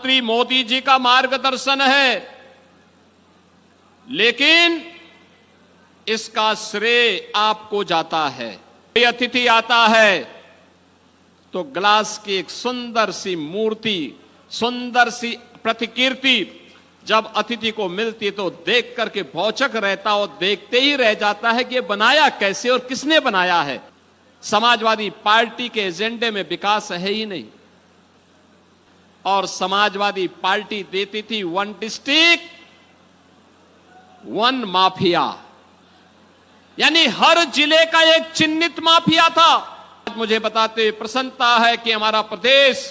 प्रधानमंत्री मोदी जी का मार्गदर्शन है, लेकिन इसका श्रेय आपको जाता है। कोई अतिथि आता है तो ग्लास की एक सुंदर सी मूर्ति, सुंदर सी प्रतिकृति जब अतिथि को मिलती तो देख करके भौचक रहता और देखते ही रह जाता है कि ये बनाया कैसे और किसने बनाया है। समाजवादी पार्टी के एजेंडे में विकास है ही नहीं। और समाजवादी पार्टी देती थी 1 डिस्ट्रिक्ट 1 माफिया, यानी हर जिले का एक चिन्हित माफिया था। मुझे बताते हुए प्रसन्नता है कि हमारा प्रदेश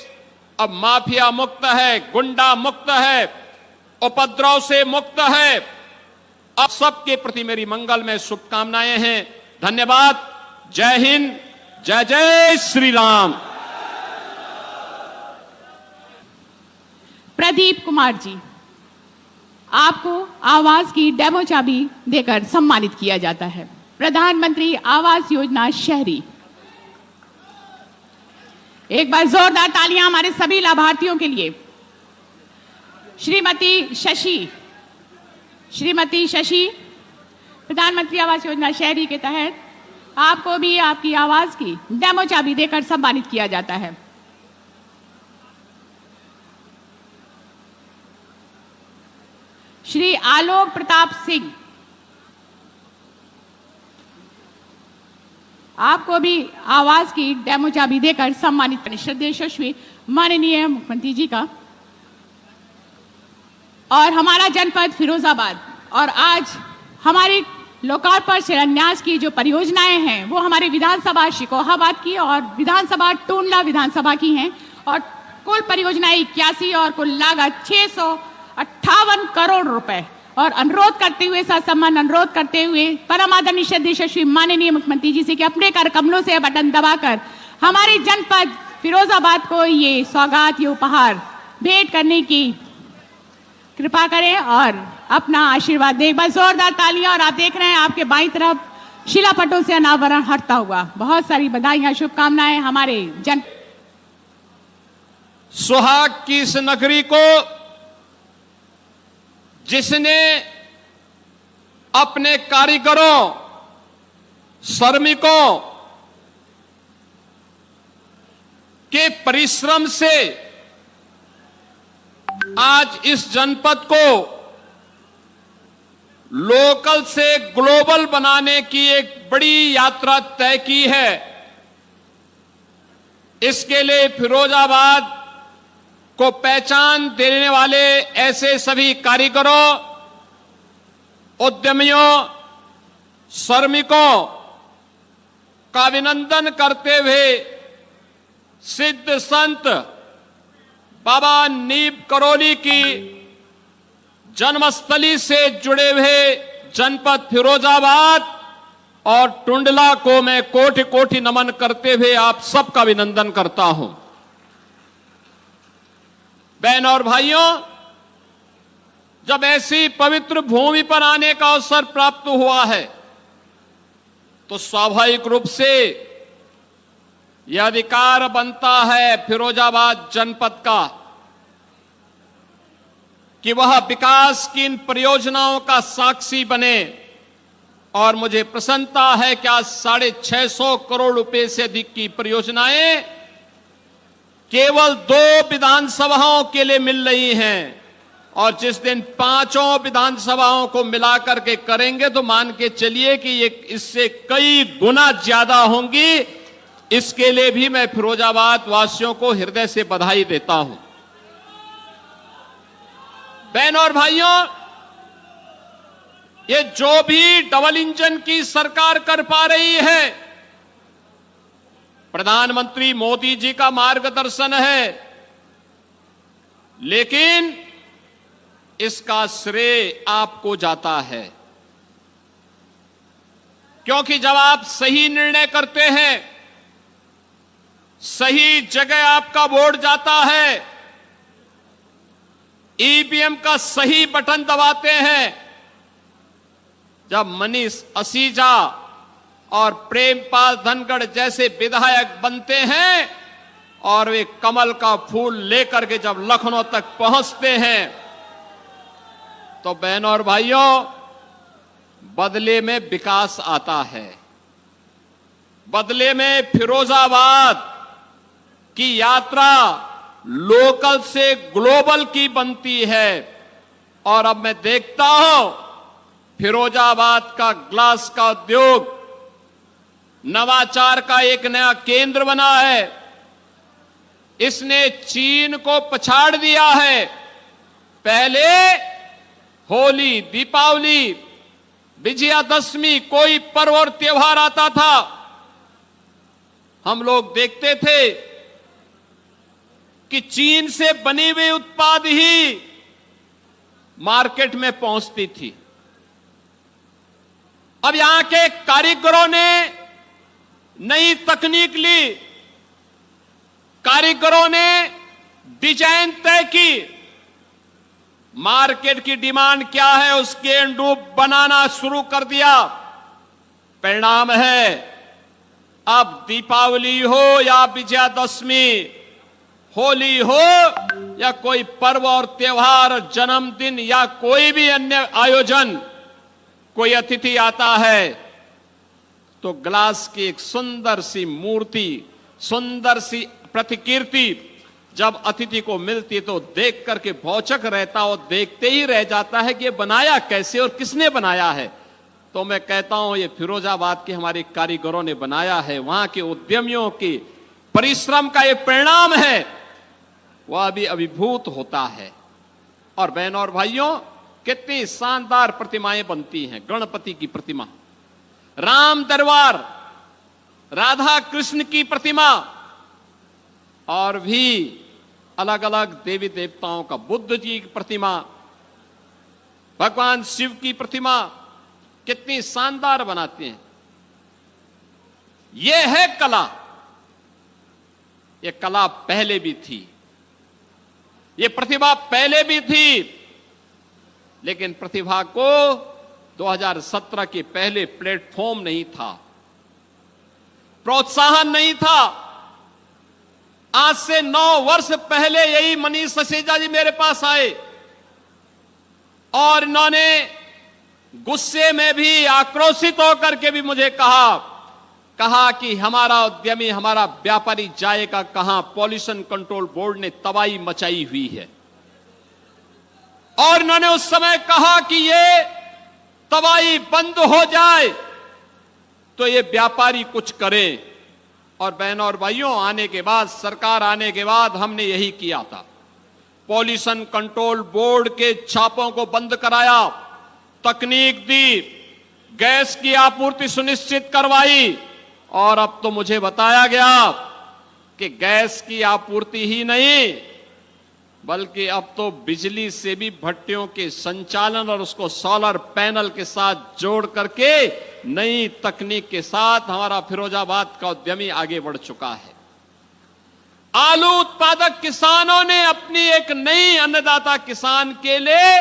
अब माफिया मुक्त है, गुंडा मुक्त है, उपद्रव से मुक्त है। अब सबके प्रति मेरी मंगलमय शुभकामनाएं हैं। धन्यवाद। जय हिंद, जय जय श्री राम। प्रदीप कुमार जी, आपको आवास की डेमो चाबी देकर सम्मानित किया जाता है। प्रधानमंत्री आवास योजना शहरी। एक बार जोरदार तालियां हमारे सभी लाभार्थियों के लिए। श्रीमती शशि, प्रधानमंत्री आवास योजना शहरी के तहत आपको भी आपकी आवास की डेमो चाबी देकर सम्मानित किया जाता है। श्री आलोक प्रताप सिंह, आपको भी आवास की डेमो चाबी देकर सम्मानित करें। श्रद्धेय यशस्वी माननीय मुख्यमंत्री जी का। और हमारा जनपद फिरोजाबाद और आज हमारी लोकार्पण शिलान्यास की जो परियोजनाएं हैं वो हमारे विधानसभा शिकोहाबाद की और विधानसभा टूंडला विधानसभा की हैं। और कुल परियोजनाएं 81 और कुल लागत 658 करोड़ रुपए। और अनुरोध करते हुए, सम्मान अनुरोध करते हुए परम आदरणीय श्रद्धेय यशस्वी माननीय मुख्यमंत्री जी से कि अपने कर कमलों से बटन दबाकर हमारे जनपद फिरोजाबाद को ये सौगात, ये उपहार भेंट करने की कृपा करें और अपना आशीर्वाद दें। एक बार जोरदार तालियां। और आप देख रहे हैं आपके बाईं तरफ शिलापटों से अनावरण हटता हुआ। बहुत सारी बधाइयां, शुभकामनाएं हमारे जन। सुहाग की इस नगरी को जिसने अपने कारीगरों, श्रमिकों के परिश्रम से आज इस जनपद को लोकल से ग्लोबल बनाने की एक बड़ी यात्रा तय की है, इसके लिए फिरोजाबाद को पहचान देने वाले ऐसे सभी कारीगरों, उद्यमियों, श्रमिकों का अभिनंदन करते हुए सिद्ध संत बाबा नीब करोली की जन्मस्थली से जुड़े हुए जनपद फिरोजाबाद और टुंडला को मैं कोटि कोटि नमन करते हुए आप सबका अभिनंदन करता हूं। बहन और भाइयों, जब ऐसी पवित्र भूमि पर आने का अवसर प्राप्त हुआ है तो स्वाभाविक रूप से यह अधिकार बनता है फिरोजाबाद जनपद का कि वह विकास की इन परियोजनाओं का साक्षी बने। और मुझे प्रसन्नता है कि आज 650 करोड़ रुपए से अधिक की परियोजनाएं केवल 2 विधानसभाओं के लिए मिल रही हैं। और जिस दिन 5 विधानसभाओं को मिलाकर के करेंगे तो मान के चलिए कि ये इससे कई गुना ज्यादा होंगी। इसके लिए भी मैं फिरोजाबाद वासियों को हृदय से बधाई देता हूं। बहनों और भाइयों, ये जो भी डबल इंजन की सरकार कर पा रही है, प्रधानमंत्री मोदी जी का मार्गदर्शन है, लेकिन इसका श्रेय आपको जाता है। क्योंकि जब आप सही निर्णय करते हैं, सही जगह आपका वोट जाता है, ईवीएम का सही बटन दबाते हैं, जब मनीष असीजा और प्रेमपाल धनखड़ जैसे विधायक बनते हैं और वे कमल का फूल लेकर के जब लखनऊ तक पहुंचते हैं तो बहनों और भाइयों, बदले में विकास आता है, बदले में फिरोजाबाद की यात्रा लोकल से ग्लोबल की बनती है। और अब मैं देखता हूं फिरोजाबाद का ग्लास का उद्योग नवाचार का एक नया केंद्र बना है। इसने चीन को पछाड़ दिया है। पहले होली, दीपावली, विजयादशमी कोई पर्व और त्योहार आता था, हम लोग देखते थे कि चीन से बने हुए उत्पाद ही मार्केट में पहुंचती थी। अब यहां के कारीगरों ने नई तकनीक ली, कारीगरों ने डिजाइन तय की, मार्केट की डिमांड क्या है उसके अनुरूप बनाना शुरू कर दिया। परिणाम है अब दीपावली हो या विजयादशमी, होली हो या कोई पर्व और त्योहार, जन्मदिन या कोई भी अन्य आयोजन, कोई अतिथि आता है तो ग्लास की एक सुंदर सी मूर्ति, सुंदर सी प्रतिकृति जब अतिथि को मिलती तो देख करके भौचक रहता और देखते ही रह जाता है कि ये बनाया कैसे और किसने बनाया है। तो मैं कहता हूं ये फिरोजाबाद के हमारे कारीगरों ने बनाया है, वहां के उद्यमियों के परिश्रम का ये परिणाम है, वह भी अभिभूत होता है। और बहनों और भाइयों, कितनी शानदार प्रतिमाएं बनती हैं। गणपति की प्रतिमा, राम दरबार, राधा कृष्ण की प्रतिमा, और भी अलग अलग देवी देवताओं का, बुद्ध जी की प्रतिमा, भगवान शिव की प्रतिमा, कितनी शानदार बनाते हैं। यह है कला। यह कला पहले भी थी, यह प्रतिभा पहले भी थी, लेकिन प्रतिभा को 2017 के पहले प्लेटफॉर्म नहीं था, प्रोत्साहन नहीं था। आज से 9 वर्ष पहले यही मनीष ससेजा जी मेरे पास आए और इन्होंने गुस्से में भी, आक्रोशित होकर के भी मुझे कहा कि हमारा उद्यमी, हमारा व्यापारी जाएगा कहां, पॉल्यूशन कंट्रोल बोर्ड ने तबाही मचाई हुई है। और इन्होंने उस समय कहा कि ये तबाही बंद हो जाए तो ये व्यापारी कुछ करें। और बहनों और भाइयों, आने के बाद, सरकार आने के बाद हमने यही किया था। पॉल्यूशन कंट्रोल बोर्ड के छापों को बंद कराया, तकनीक दी, गैस की आपूर्ति सुनिश्चित करवाई, और अब तो मुझे बताया गया कि गैस की आपूर्ति ही नहीं बल्कि अब तो बिजली से भी भट्टियों के संचालन और उसको सोलर पैनल के साथ जोड़ करके नई तकनीक के साथ हमारा फिरोजाबाद का उद्यमी आगे बढ़ चुका है। आलू उत्पादक किसानों ने अपनी एक नई अन्नदाता किसान के लिए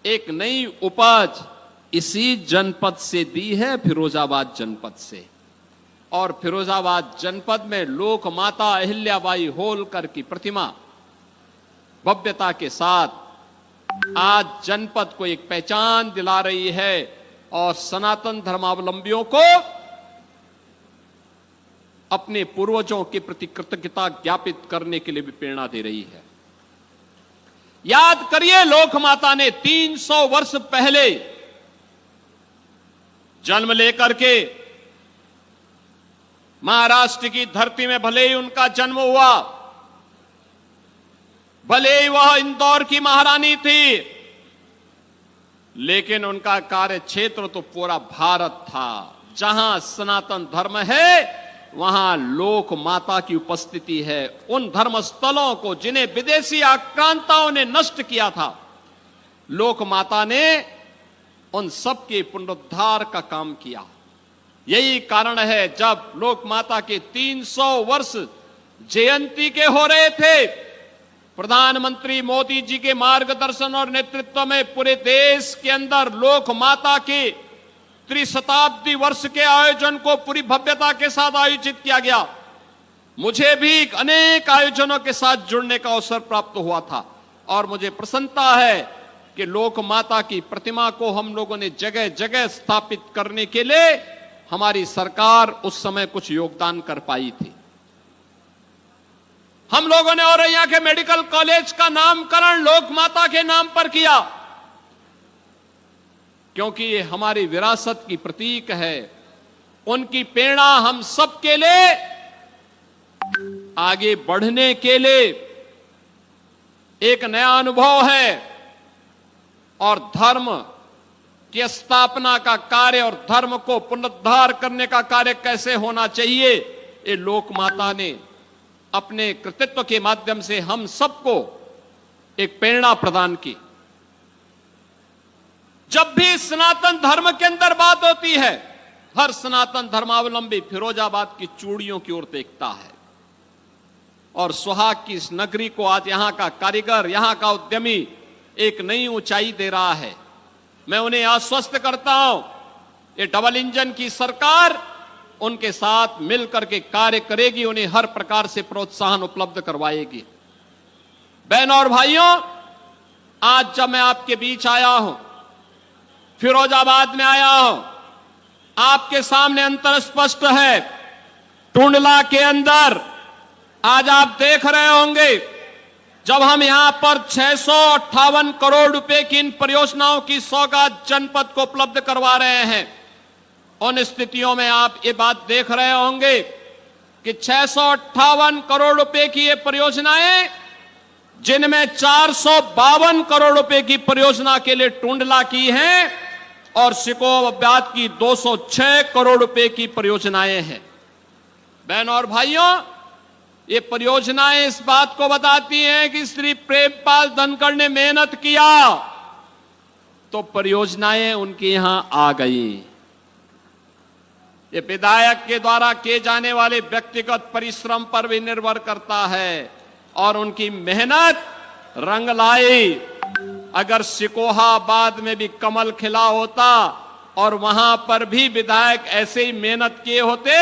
एक नई उपज इसी जनपद से दी है, फिरोजाबाद जनपद से। और फिरोजाबाद जनपद में लोक माता अहिल्याबाई होलकर की प्रतिमा भव्यता के साथ आज जनपद को एक पहचान दिला रही है और सनातन धर्मावलंबियों को अपने पूर्वजों के प्रति कृतज्ञता ज्ञापित करने के लिए भी प्रेरणा दे रही है। याद करिए, लोक माता ने 300 वर्ष पहले जन्म लेकर के महाराष्ट्र की धरती में भले ही उनका जन्म हुआ, भले ही वह इंदौर की महारानी थी, लेकिन उनका कार्य क्षेत्र तो पूरा भारत था। जहां सनातन धर्म है वहां लोक माता की उपस्थिति है। उन धर्म स्थलों को जिन्हें विदेशी आक्रांताओं ने नष्ट किया था, लोक माता ने उन सब के पुनरुद्धार का काम किया। यही कारण है जब लोक माता के 300 वर्ष जयंती के हो रहे थे, प्रधानमंत्री मोदी जी के मार्गदर्शन और नेतृत्व में पूरे देश के अंदर लोक माता के त्रिशताब्दी वर्ष के आयोजन को पूरी भव्यता के साथ आयोजित किया गया। मुझे भी अनेक आयोजनों के साथ जुड़ने का अवसर प्राप्त हुआ था और मुझे प्रसन्नता है कि लोक माता की प्रतिमा को हम लोगों ने जगह जगह स्थापित करने के लिए हमारी सरकार उस समय कुछ योगदान कर पाई थी। हम लोगों ने औरैया के मेडिकल कॉलेज का नामकरण लोक माता के नाम पर किया, क्योंकि ये हमारी विरासत की प्रतीक है। उनकी प्रेरणा हम सबके लिए आगे बढ़ने के लिए एक नया अनुभव है और धर्म की स्थापना का कार्य और धर्म को पुनरुद्धार करने का कार्य कैसे होना चाहिए, ये लोक माता ने अपने कृतित्व के माध्यम से हम सबको एक प्रेरणा प्रदान की। जब भी सनातन धर्म के अंदर बात होती है, हर सनातन धर्मावलंबी फिरोजाबाद की चूड़ियों की ओर देखता है और सुहाग की इस नगरी को आज यहां का कारीगर, यहां का उद्यमी एक नई ऊंचाई दे रहा है। मैं उन्हें आश्वस्त करता हूं, ये डबल इंजन की सरकार उनके साथ मिलकर के कार्य करेगी, उन्हें हर प्रकार से प्रोत्साहन उपलब्ध करवाएगी। बहनों और भाइयों, आज जब मैं आपके बीच आया हूं, फिरोजाबाद में आया हूं, आपके सामने अंतर स्पष्ट है। टुंडला के अंदर आज आप देख रहे होंगे, जब हम यहां पर 658 करोड़ रुपए की इन परियोजनाओं की सौगात जनपद को उपलब्ध करवा रहे हैं, उन स्थितियों में आप ये बात देख रहे होंगे कि 658 करोड़ रुपए की ये परियोजनाएं, जिनमें 452 करोड़ रुपए की परियोजना के लिए टुंडला की हैं और सिकोबाद की 206 करोड़ रुपए की परियोजनाएं हैं। बहनों और भाइयों, ये परियोजनाएं इस बात को बताती हैं कि श्री प्रेमपाल धनखड़ ने मेहनत किया तो परियोजनाएं उनके यहां आ गई। ये विधायक के द्वारा किए जाने वाले व्यक्तिगत परिश्रम पर भी निर्भर करता है और उनकी मेहनत रंग लाई। अगर सिकोहाबाद में भी कमल खिला होता और वहां पर भी विधायक ऐसे ही मेहनत किए होते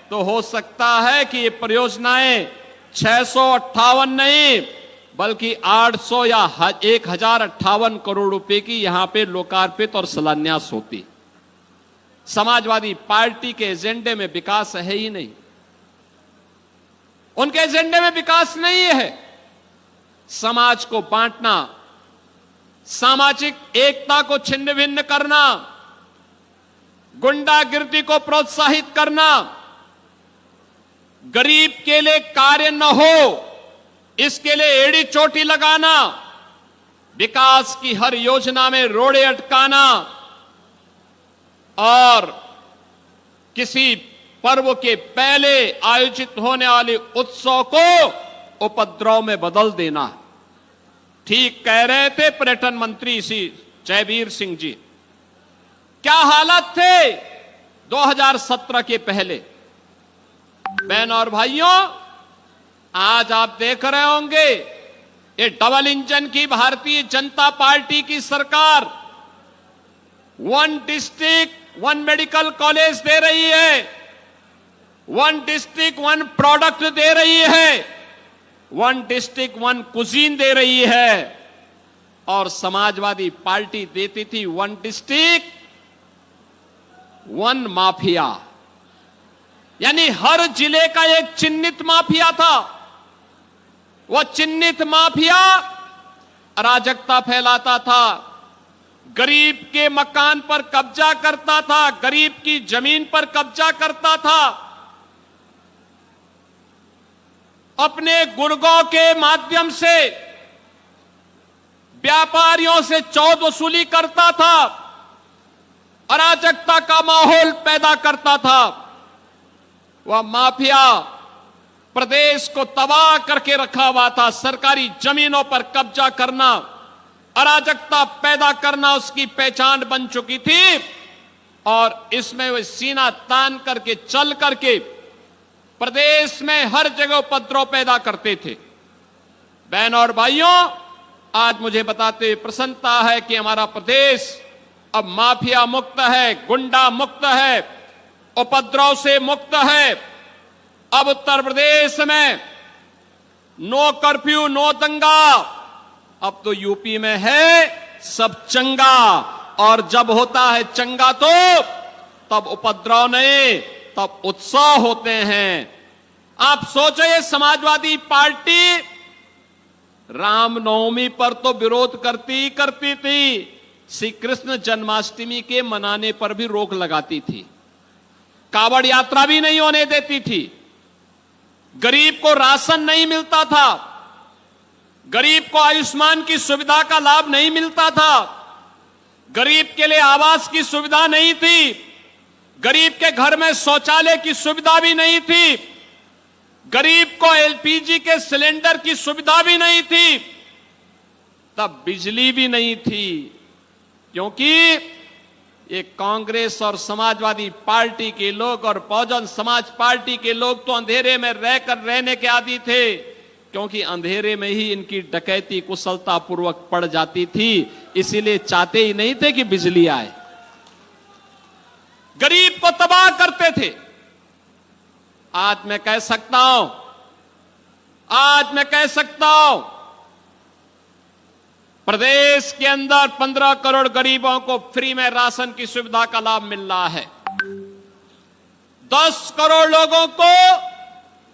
तो हो सकता है कि ये परियोजनाएं 658 नहीं बल्कि 800 या 1058 करोड़ रुपए की यहां पे लोकार्पित और शिलान्यास होती। समाजवादी पार्टी के एजेंडे में विकास है ही नहीं, उनके एजेंडे में विकास नहीं है। समाज को बांटना, सामाजिक एकता को छिन्न भिन्न करना, गुंडागिर्दी को प्रोत्साहित करना, गरीब के लिए कार्य न हो इसके लिए एड़ी चोटी लगाना, विकास की हर योजना में रोड़े अटकाना और किसी पर्व के पहले आयोजित होने वाले उत्सव को उपद्रव में बदल देना। ठीक कह रहे थे पर्यटन मंत्री श्री जयवीर सिंह जी। क्या हालात थे 2017 के पहले। बहनों और भाइयों, आज आप देख रहे होंगे ये डबल इंजन की भारतीय जनता पार्टी की सरकार 1 डिस्ट्रिक्ट 1 मेडिकल कॉलेज दे रही है, 1 डिस्ट्रिक्ट 1 प्रोडक्ट दे रही है, 1 डिस्ट्रिक्ट 1 कुजीन दे रही है। और समाजवादी पार्टी देती थी 1 डिस्ट्रिक्ट 1 माफिया, यानी हर जिले का एक चिन्हित माफिया था। वह चिन्हित माफिया अराजकता फैलाता था, गरीब के मकान पर कब्जा करता था, गरीब की जमीन पर कब्जा करता था, अपने गुर्गों के माध्यम से व्यापारियों से चौध वसूली करता था, अराजकता का माहौल पैदा करता था। वह माफिया प्रदेश को तबाह करके रखा हुआ था। सरकारी जमीनों पर कब्जा करना, अराजकता पैदा करना उसकी पहचान बन चुकी थी और इसमें वे सीना तान करके चल करके प्रदेश में हर जगह उपद्रव पैदा करते थे। बहनों और भाइयों, आज मुझे बताते हुए प्रसन्नता है कि हमारा प्रदेश अब माफिया मुक्त है, गुंडा मुक्त है, उपद्रव से मुक्त है। अब उत्तर प्रदेश में नो कर्फ्यू नो दंगा, अब तो यूपी में है सब चंगा, और जब होता है चंगा तो तब उपद्रव नहीं, तब उत्साह होते हैं। आप सोचो, ये समाजवादी पार्टी रामनवमी पर तो विरोध करती थी, श्री कृष्ण जन्माष्टमी के मनाने पर भी रोक लगाती थी, कावड़ यात्रा भी नहीं होने देती थी, गरीब को राशन नहीं मिलता था, गरीब को आयुष्मान की सुविधा का लाभ नहीं मिलता था, गरीब के लिए आवास की सुविधा नहीं थी, गरीब के घर में शौचालय की सुविधा भी नहीं थी, गरीब को एलपीजी के सिलेंडर की सुविधा भी नहीं थी, तब बिजली भी नहीं थी, क्योंकि ये कांग्रेस और समाजवादी पार्टी के लोग और बहुजन समाज पार्टी के लोग तो अंधेरे में रहने के आदी थे, क्योंकि अंधेरे में ही इनकी डकैती कुशलता पूर्वक पड़ जाती थी, इसीलिए चाहते ही नहीं थे कि बिजली आए, गरीब को तबाह करते थे। आज मैं कह सकता हूं, प्रदेश के अंदर 15 करोड़ गरीबों को फ्री में राशन की सुविधा का लाभ मिल रहा है, 10 करोड़ लोगों को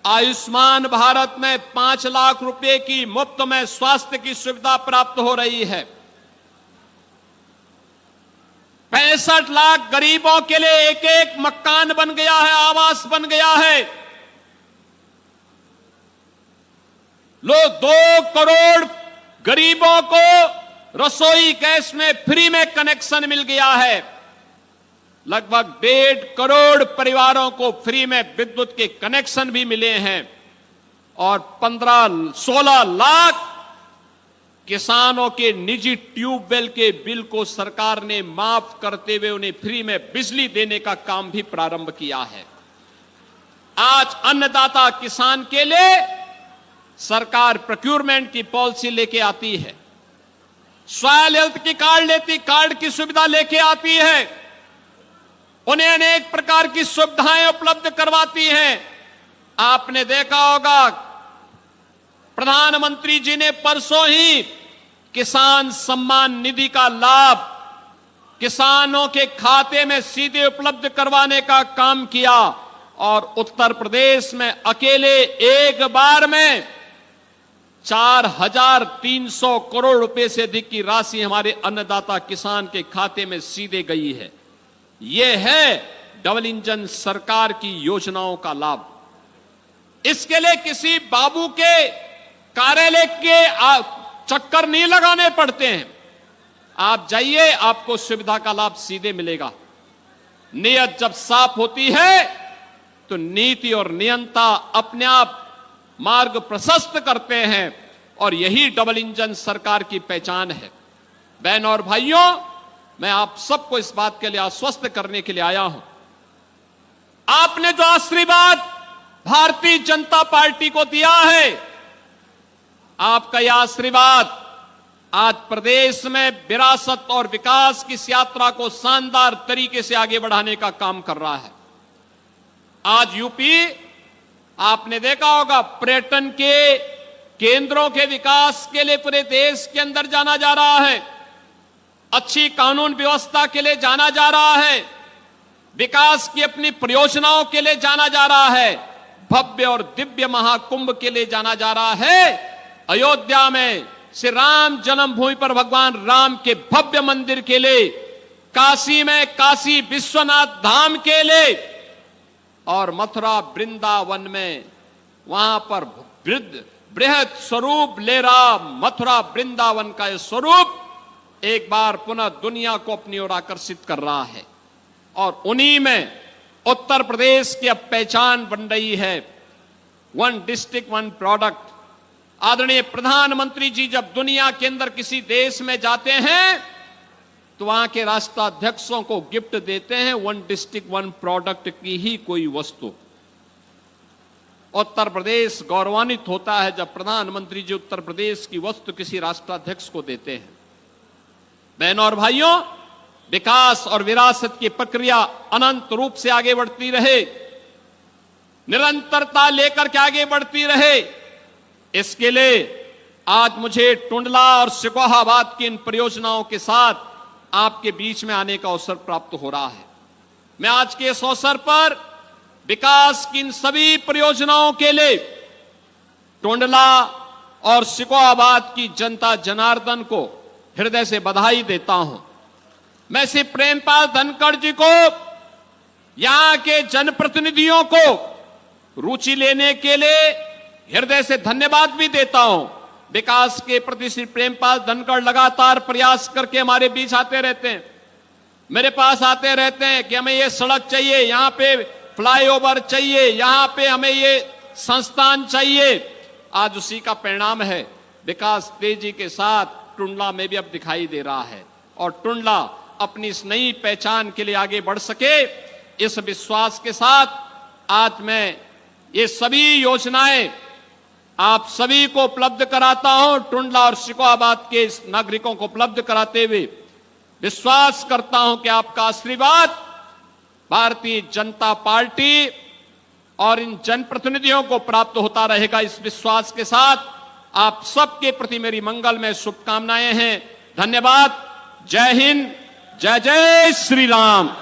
आयुष्मान भारत में 5 लाख रुपए की मुफ्त में स्वास्थ्य की सुविधा प्राप्त हो रही है, 65 लाख गरीबों के लिए एक मकान बन गया है, आवास बन गया है, लोग 2 करोड़ गरीबों को रसोई गैस में फ्री में कनेक्शन मिल गया है, लगभग 1.5 करोड़ परिवारों को फ्री में विद्युत के कनेक्शन भी मिले हैं, और 15-16 लाख किसानों के निजी ट्यूबवेल के बिल को सरकार ने माफ करते हुए उन्हें फ्री में बिजली देने का काम भी प्रारंभ किया है। आज अन्नदाता किसान के लिए सरकार प्रोक्योरमेंट की पॉलिसी लेके आती है, सॉयल हेल्थ की कार्ड की सुविधा लेके आती है, उन्हें अनेक प्रकार की सुविधाएं उपलब्ध करवाती है। आपने देखा होगा, प्रधानमंत्री जी ने परसों ही किसान सम्मान निधि का लाभ किसानों के खाते में सीधे उपलब्ध करवाने का काम किया, और उत्तर प्रदेश में अकेले एक बार में 4,300 करोड़ रुपए से अधिक की राशि हमारे अन्नदाता किसान के खाते में सीधे गई है। यह है डबल इंजन सरकार की योजनाओं का लाभ। इसके लिए किसी बाबू के कार्यालय के चक्कर नहीं लगाने पड़ते हैं, आप जाइए, आपको सुविधा का लाभ सीधे मिलेगा। नियत जब साफ होती है तो नीति और नियंता अपने आप मार्ग प्रशस्त करते हैं, और यही डबल इंजन सरकार की पहचान है। बहनों और भाइयों, मैं आप सबको इस बात के लिए आश्वस्त करने के लिए आया हूं, आपने जो आशीर्वाद भारतीय जनता पार्टी को दिया है, आपका यह आशीर्वाद आज प्रदेश में विरासत और विकास की इस यात्रा को शानदार तरीके से आगे बढ़ाने का काम कर रहा है। आज यूपी, आपने देखा होगा, पर्यटन के केंद्रों के विकास के लिए पूरे देश के अंदर जाना जा रहा है, अच्छी कानून व्यवस्था के लिए जाना जा रहा है, विकास की अपनी परियोजनाओं के लिए जाना जा रहा है, भव्य और दिव्य महाकुंभ के लिए जाना जा रहा है। अयोध्या में श्री राम जन्मभूमि पर भगवान राम के भव्य मंदिर के लिए, काशी में काशी विश्वनाथ धाम के लिए, और मथुरा वृंदावन में वहां पर बृहद स्वरूप ले रहा मथुरा वृंदावन का यह स्वरूप एक बार पुनः दुनिया को अपनी ओर आकर्षित कर रहा है। और उन्हीं में उत्तर प्रदेश की अब पहचान बन रही है, 1 डिस्ट्रिक्ट 1 प्रोडक्ट। आदरणीय प्रधानमंत्री जी जब दुनिया के अंदर किसी देश में जाते हैं तो वहां के राष्ट्राध्यक्षों को गिफ्ट देते हैं 1 डिस्ट्रिक्ट 1 प्रोडक्ट की ही कोई वस्तु। उत्तर प्रदेश गौरवान्वित होता है जब प्रधानमंत्री जी उत्तर प्रदेश की वस्तु किसी राष्ट्राध्यक्ष को देते हैं। बहनों और भाइयों, विकास और विरासत की प्रक्रिया अनंत रूप से आगे बढ़ती रहे। निरंतरता लेकर के आगे बढ़ती रहे, इसके लिए आज मुझे टुंडला और सिकोहाबाद की इन परियोजनाओं के साथ आपके बीच में आने का अवसर प्राप्त हो रहा है। मैं आज के इस अवसर पर विकास की इन सभी परियोजनाओं के लिए टुंडला और सिकोहाबाद की जनता जनार्दन को हृदय से बधाई देता हूं। मैं श्री प्रेमपाल धनखड़ जी को, यहां के जनप्रतिनिधियों को रुचि लेने के लिए हृदय से धन्यवाद भी देता हूं। विकास के प्रति श्री प्रेमपाल धनखड़ लगातार प्रयास करके हमारे बीच आते रहते हैं, मेरे पास आते रहते हैं कि हमें ये सड़क चाहिए, यहां पे फ्लाईओवर चाहिए, यहां पे हमें ये संस्थान चाहिए। आज उसी का परिणाम है, विकास तेजी के साथ टुंडला में भी अब दिखाई दे रहा है और टुंडला अपनी इस नई पहचान के लिए आगे बढ़ सके, इस विश्वास के साथ आज मैं ये सभी योजनाएं आप सभी को उपलब्ध कराता हूं। टुंडला और सिकोहाबाद के इस नागरिकों को उपलब्ध कराते हुए विश्वास करता हूं कि आपका आशीर्वाद भारतीय जनता पार्टी और इन जनप्रतिनिधियों को प्राप्त होता रहेगा। इस विश्वास के साथ आप सबके प्रति मेरी मंगलमय शुभकामनाएं हैं। धन्यवाद। जय हिंद, जय जय श्री राम।